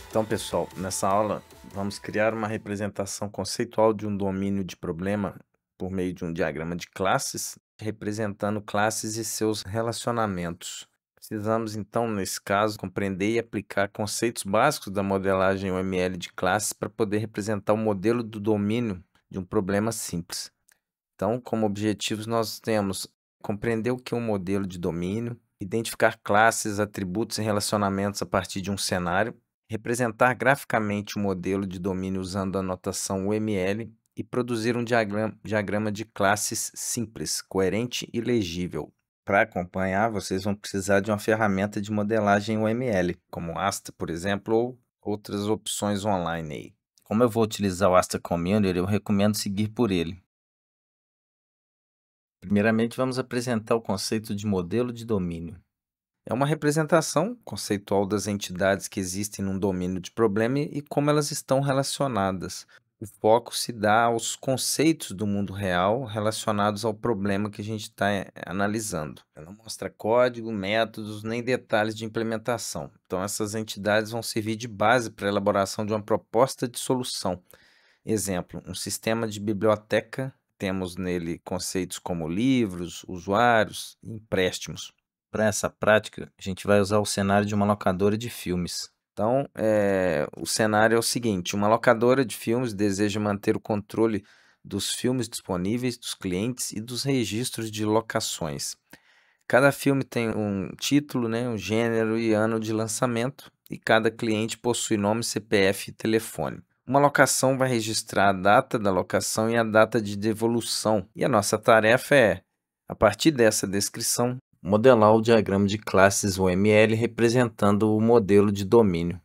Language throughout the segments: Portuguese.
Então, pessoal, nessa aula vamos criar uma representação conceitual de um domínio de problema por meio de um diagrama de classes, representando classes e seus relacionamentos. Precisamos, então, nesse caso, compreender e aplicar conceitos básicos da modelagem UML de classes para poder representar o modelo do domínio de um problema simples. Então, como objetivos, nós temos compreender o que é um modelo de domínio, identificar classes, atributos e relacionamentos a partir de um cenário, representar graficamente o modelo de domínio usando a notação UML e produzir um diagrama de classes simples, coerente e legível. Para acompanhar, vocês vão precisar de uma ferramenta de modelagem UML, como Asta, por exemplo, ou outras opções online aí. Como eu vou utilizar o Asta Communities, eu recomendo seguir por ele. Primeiramente, vamos apresentar o conceito de modelo de domínio. É uma representação conceitual das entidades que existem num domínio de problema e como elas estão relacionadas. O foco se dá aos conceitos do mundo real relacionados ao problema que a gente está analisando. Ela não mostra código, métodos, nem detalhes de implementação. Então, essas entidades vão servir de base para a elaboração de uma proposta de solução. Exemplo, um sistema de biblioteca. Temos nele conceitos como livros, usuários e empréstimos. Para essa prática, a gente vai usar o cenário de uma locadora de filmes. Então, o cenário é o seguinte: uma locadora de filmes deseja manter o controle dos filmes disponíveis, dos clientes e dos registros de locações. Cada filme tem um título, um gênero e ano de lançamento, e cada cliente possui nome, CPF e telefone. Uma locação vai registrar a data da locação e a data de devolução. E a nossa tarefa é, a partir dessa descrição, modelar o diagrama de classes UML representando o modelo de domínio.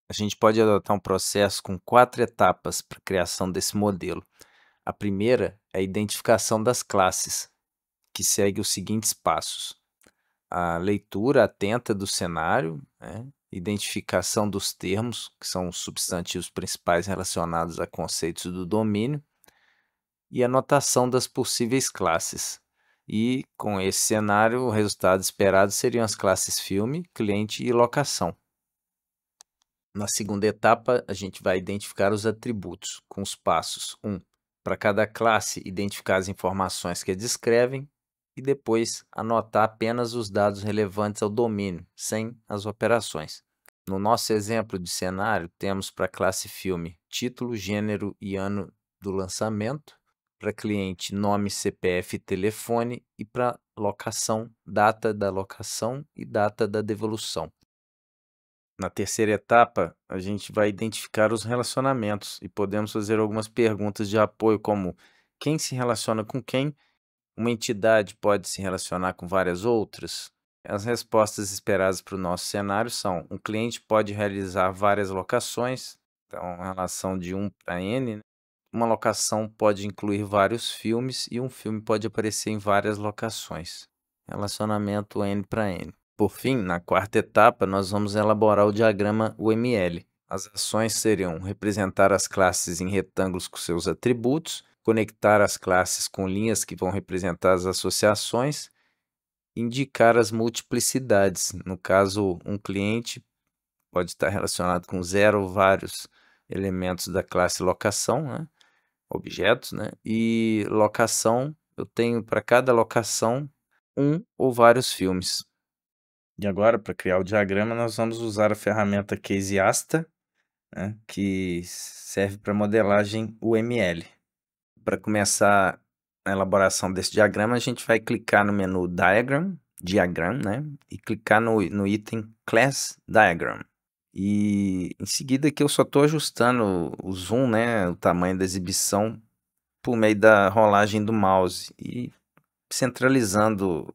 A gente pode adotar um processo com 4 etapas para a criação desse modelo. A primeira é a identificação das classes, que segue os seguintes passos: a leitura atenta do cenário, identificação dos termos, que são os substantivos principais relacionados a conceitos do domínio, e a notação das possíveis classes. E com esse cenário, o resultado esperado seriam as classes filme, cliente e locação. Na segunda etapa, a gente vai identificar os atributos, com os passos: 1. Para cada classe, identificar as informações que a descrevem, e depois anotar apenas os dados relevantes ao domínio, sem as operações. No nosso exemplo de cenário, temos para a classe filme título, gênero e ano do lançamento, para cliente nome, CPF e telefone, e para locação, data da locação e data da devolução. Na terceira etapa, a gente vai identificar os relacionamentos e podemos fazer algumas perguntas de apoio, como quem se relaciona com quem. Uma entidade pode se relacionar com várias outras? As respostas esperadas para o nosso cenário são: um cliente pode realizar várias locações, então a relação de 1 para N. Uma locação pode incluir vários filmes e um filme pode aparecer em várias locações. Relacionamento N para N. Por fim, na quarta etapa, nós vamos elaborar o diagrama UML. As ações seriam representar as classes em retângulos com seus atributos, conectar as classes com linhas que vão representar as associações, indicar as multiplicidades. No caso, um cliente pode estar relacionado com 0 ou vários elementos da classe locação, objetos, e locação, eu tenho para cada locação um ou vários filmes. E agora, para criar o diagrama, nós vamos usar a ferramenta CaseAsta, que serve para modelagem UML. Para começar a elaboração desse diagrama, a gente vai clicar no menu Diagram, e clicar no item Class Diagram. E em seguida aqui eu só estou ajustando o zoom, o tamanho da exibição, por meio da rolagem do mouse e centralizando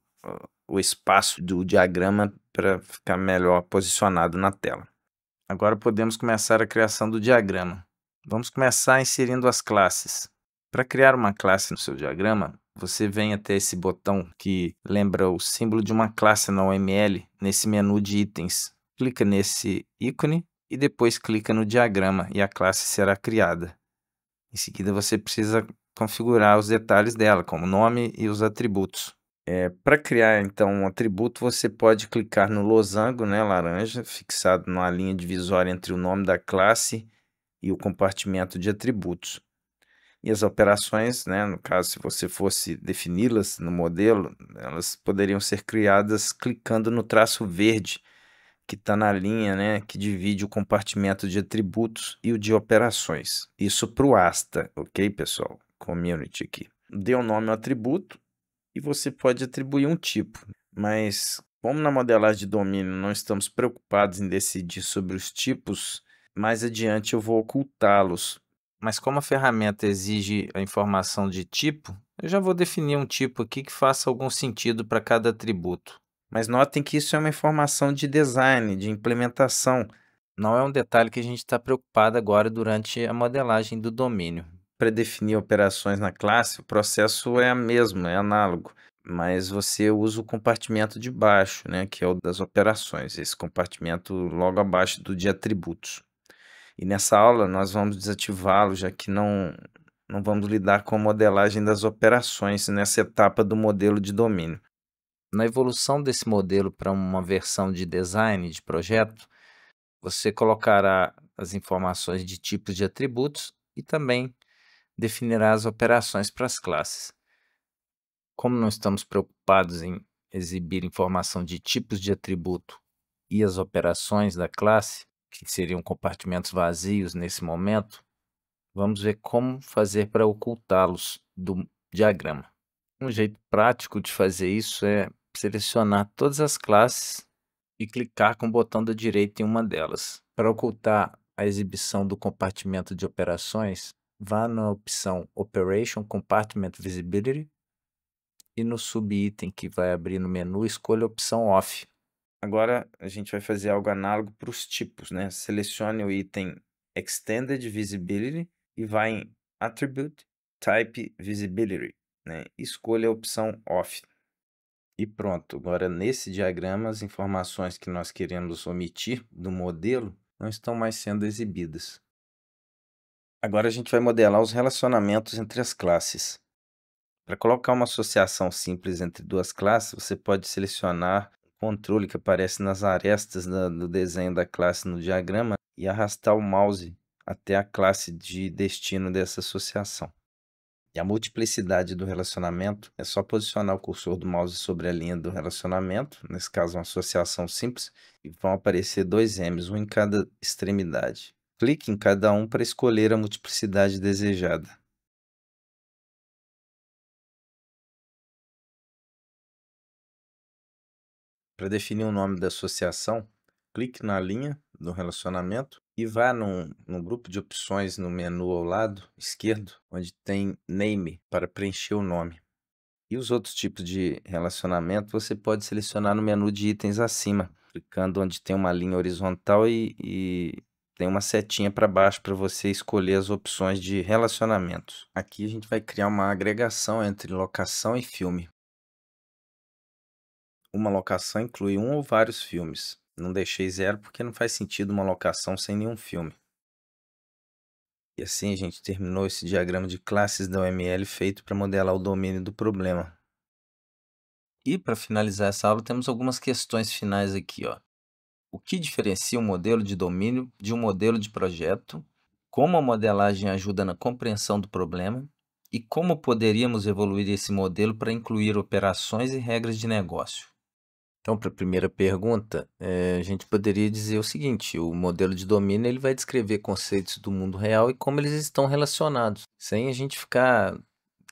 o espaço do diagrama para ficar melhor posicionado na tela. Agora podemos começar a criação do diagrama. Vamos começar inserindo as classes. Para criar uma classe no seu diagrama, você vem até esse botão que lembra o símbolo de uma classe na OML, nesse menu de itens. Clica nesse ícone e depois clica no diagrama e a classe será criada. Em seguida, você precisa configurar os detalhes dela, como o nome e os atributos. Para criar, então, um atributo, você pode clicar no losango, né, laranja, fixado na linha divisória entre o nome da classe e o compartimento de atributos. E as operações, né, no caso, se você fosse defini-las no modelo, elas poderiam ser criadas clicando no traço verde, que está na linha, né, que divide o compartimento de atributos e o de operações. Isso para o Asta, ok, pessoal? Community aqui. Dê um nome ao atributo e você pode atribuir um tipo, mas como na modelagem de domínio não estamos preocupados em decidir sobre os tipos, mais adiante eu vou ocultá-los. Mas como a ferramenta exige a informação de tipo, eu já vou definir um tipo aqui que faça algum sentido para cada atributo. Mas notem que isso é uma informação de design, de implementação. Não é um detalhe que a gente está preocupado agora durante a modelagem do domínio. Para definir operações na classe, o processo é o mesmo, é análogo, mas você usa o compartimento de baixo, né, que é o das operações, esse compartimento logo abaixo do de atributos. E nessa aula nós vamos desativá-lo, já que não vamos lidar com a modelagem das operações nessa etapa do modelo de domínio. Na evolução desse modelo para uma versão de design de projeto, você colocará as informações de tipos de atributos e também definirá as operações para as classes. Como não estamos preocupados em exibir informação de tipos de atributo e as operações da classe, que seriam compartimentos vazios nesse momento, vamos ver como fazer para ocultá-los do diagrama. Um jeito prático de fazer isso é selecionar todas as classes e clicar com o botão da direita em uma delas. Para ocultar a exibição do compartimento de operações, vá na opção Operation Compartment Visibility e no subitem que vai abrir no menu, escolha a opção Off. Agora a gente vai fazer algo análogo para os tipos, né? Selecione o item Extended Visibility e vai em Attribute Type Visibility, né? Escolha a opção Off. E pronto, agora nesse diagrama as informações que nós queremos omitir do modelo não estão mais sendo exibidas. Agora a gente vai modelar os relacionamentos entre as classes. Para colocar uma associação simples entre duas classes, você pode selecionar o controle que aparece nas arestas do desenho da classe no diagrama e arrastar o mouse até a classe de destino dessa associação. E a multiplicidade do relacionamento é só posicionar o cursor do mouse sobre a linha do relacionamento, nesse caso uma associação simples, e vão aparecer dois M's, um em cada extremidade. Clique em cada um para escolher a multiplicidade desejada. Para definir o nome da associação, clique na linha do relacionamento e vá no grupo de opções no menu ao lado esquerdo, onde tem Name, para preencher o nome. E os outros tipos de relacionamento você pode selecionar no menu de itens acima, clicando onde tem uma linha horizontal e tem uma setinha para baixo para você escolher as opções de relacionamentos. Aqui a gente vai criar uma agregação entre locação e filme. Uma locação inclui um ou vários filmes. Não deixei zero porque não faz sentido uma locação sem nenhum filme. E assim a gente terminou esse diagrama de classes da OML feito para modelar o domínio do problema. E para finalizar essa aula, temos algumas questões finais aqui, ó. O que diferencia um modelo de domínio de um modelo de projeto? Como a modelagem ajuda na compreensão do problema? E como poderíamos evoluir esse modelo para incluir operações e regras de negócio? Então, para a primeira pergunta, a gente poderia dizer o seguinte: o modelo de domínio ele vai descrever conceitos do mundo real e como eles estão relacionados, sem a gente ficar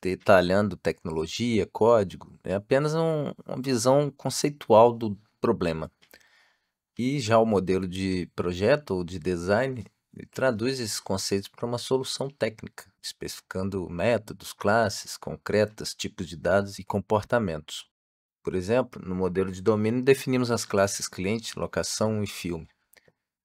detalhando tecnologia, código, é apenas uma visão conceitual do problema. E já o modelo de projeto ou de design, ele traduz esses conceitos para uma solução técnica, especificando métodos, classes concretas, tipos de dados e comportamentos. Por exemplo, no modelo de domínio definimos as classes cliente, locação e filme.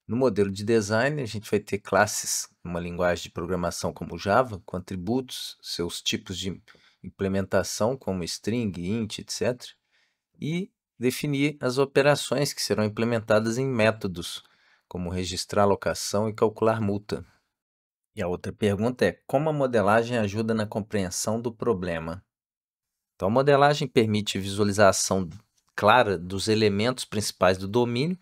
No modelo de design, a gente vai ter classes, uma linguagem de programação como Java, com atributos, seus tipos de implementação como string, int, etc. E definir as operações que serão implementadas em métodos, como registrar locação e calcular multa. E a outra pergunta é: como a modelagem ajuda na compreensão do problema? Então, a modelagem permite visualização clara dos elementos principais do domínio,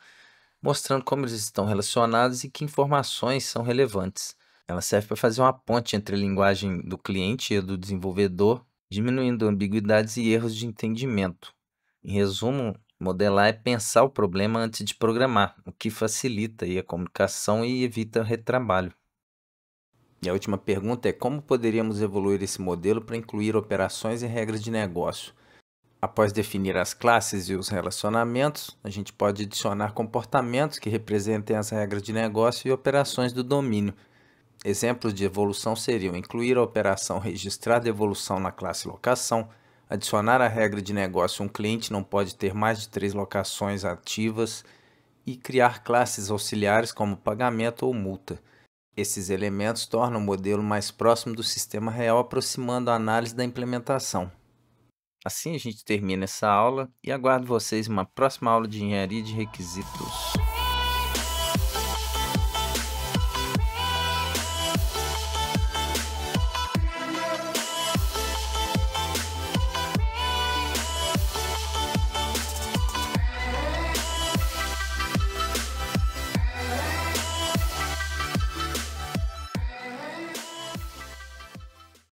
mostrando como eles estão relacionados e que informações são relevantes. Ela serve para fazer uma ponte entre a linguagem do cliente e a do desenvolvedor, diminuindo ambiguidades e erros de entendimento. Em resumo, modelar é pensar o problema antes de programar, o que facilita aí a comunicação e evita retrabalho. E a última pergunta é: como poderíamos evoluir esse modelo para incluir operações e regras de negócio? Após definir as classes e os relacionamentos, a gente pode adicionar comportamentos que representem as regras de negócio e operações do domínio. Exemplos de evolução seriam incluir a operação registrar devolução na classe locação, adicionar a regra de negócio um cliente não pode ter mais de 3 locações ativas e criar classes auxiliares como pagamento ou multa. Esses elementos tornam o modelo mais próximo do sistema real, aproximando a análise da implementação. Assim a gente termina essa aula e aguardo vocês em uma próxima aula de engenharia de requisitos.